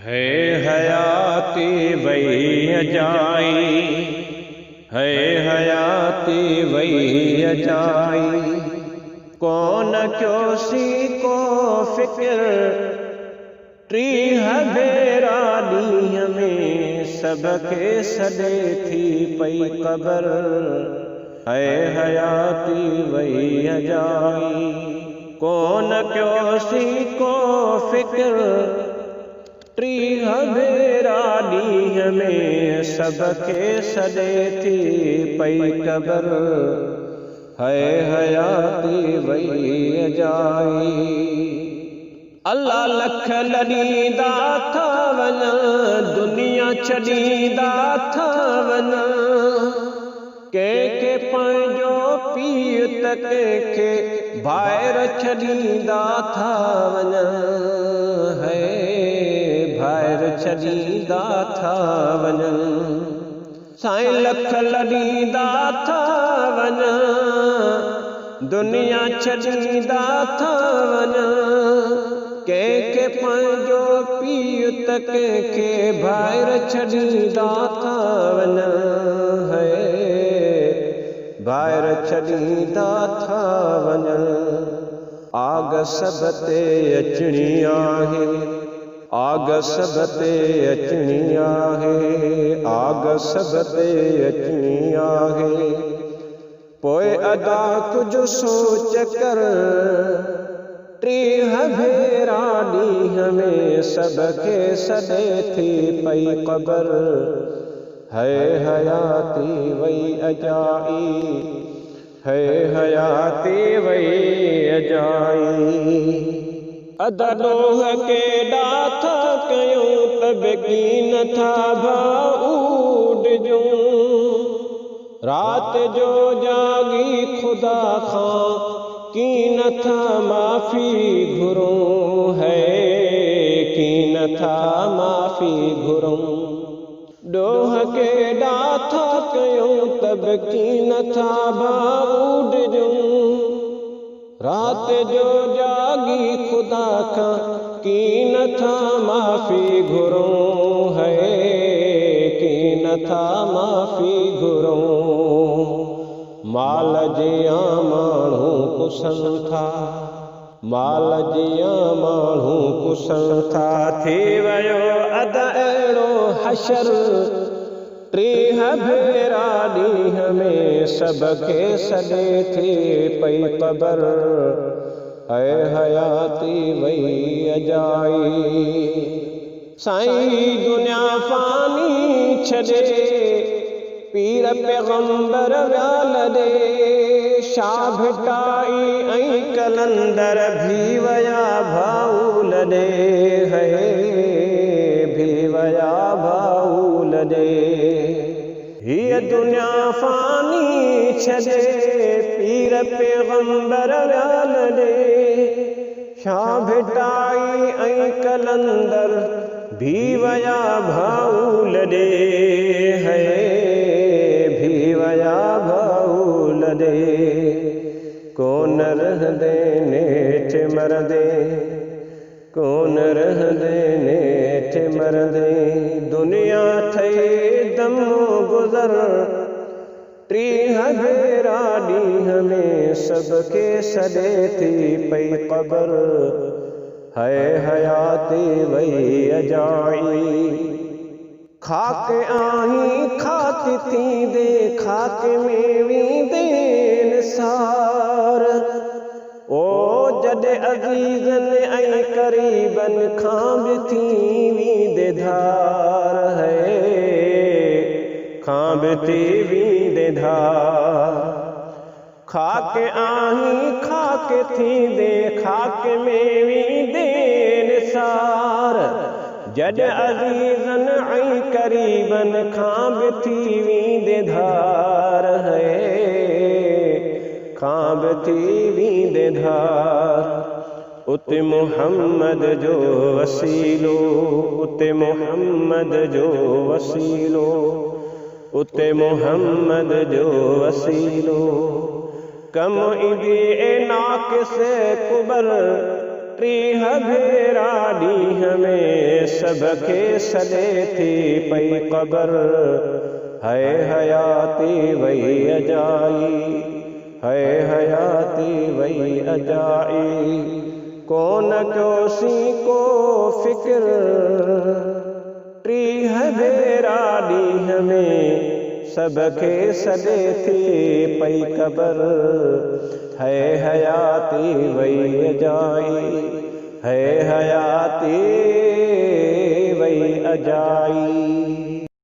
है हयाती वही अजाई, है हयाती वही अजाई। कौन क्यों सी को फिक्र टी हबेरा ॾींहं में सबके सॾे थी पई क़बर। है हयाती वही अजाई। कौन क्यों सी को फिक्र टी हबेरा ॾींहं में सबके सॾे थी पई क़बर। है हयाती वही अजाई। अल्लाह लख लॾींदा था वञ, दुनिया छॾींदा था वञ। कंहिंखे पंहिंजो पीउ त कंहिंखे ॿाहिरि छॾींदा था वञ। है ॿाहिरि छॾींदा था वञ। साईं लख लॾींदा था वञ, दुनिया छॾींदा था वञ। कंहिंखे पंहिंजो पीउ त कंहिंखे ॿाहिरि छॾींदा था वञ। है ॿाहिरि छॾींदा था वञ। आग सब ते अचणी आहे, आग सब ते अचणी आहे, आग सब ते अचणी आहे। पोइ अदा कुझु सोच कर, टी हबेरा ॾींहं में सबके सॾे थी पई क़बर। है हयाती वही अजाई, है हयाती वही अजाई। अदा ॾोह केॾा था कयूं त बेकी नथा भाऊं। रात जो जागी खुदा खां की नथा माफ़ी घुरूं। है की नथा माफ़ी घुरूं। ॾोह केॾा था कयूं तब की नथा भाऊं ॾिजूं। रात जो जागी खुदा खां की नथा माफ़ी घुरूं। है की नथा माफ़ी घुरूं। माल जिया माण्हू कुसनि था, माल जिया माण्हू कुसनि था। थी वियो अद अहिड़ो हशर, टी हबेरा ॾींहं में सबके सॾे थी पई क़बर। है हयाती वही अजाई। साईं दुनिया फ़ानी छॾे, पीर पैगंबर विया लॾे। शाह भिटाई ऐं कलंदर भी विया भाऊ लॾे। है भी विया भाऊ लॾे। हीअ दुनिया फ़ानी छॾे, पीर पैगंबर विया लॾे। शाह भिटाई ऐं कलंदर भी विया भाऊ लॾे। है भी विया भाऊ लॾे। कोन रहंदे नेठि मरंदे, कोन रहंदे नेठि मरंदे। दुनिया ठही दम गुज़र, टी हबेरा ॾींहं में सबके सॾे थी पई क़बर। है हयाती वही अजाई। खाक आहीं खाक थींदे, खाक में वेंदे निसार। ओ जॾहिं अज़ीज़नि ऐं क़रीबनि खां बि थी वेंदे धार। है खां बि थी वेंदे धार। खाक आहीं खाक थींदे, खाक में वेंदे निसार। जॾहिं अज़ीज़नि ऐं क़रीबनि खां बि थी वेंदे धार। है खां बि थी वेंदे धार। उते मुहम्मद जो वसीलो, उते मुहम्मद जो वसीलो, उते मुहम्मद जो वसीलो। कम ईंदी ए नाक़िस कुबर, टीह भेरा ॾींहं में सबके सॾे थी पई क़बर। है हयाती वही अजाई, है हयाती वही अजाई। कोन क्योसी को फिक्र टीह भेरा ॾींहं में सबके सॾे थी पई क़बर। है हयाती वही अजाई, है हयाती वही अजाई।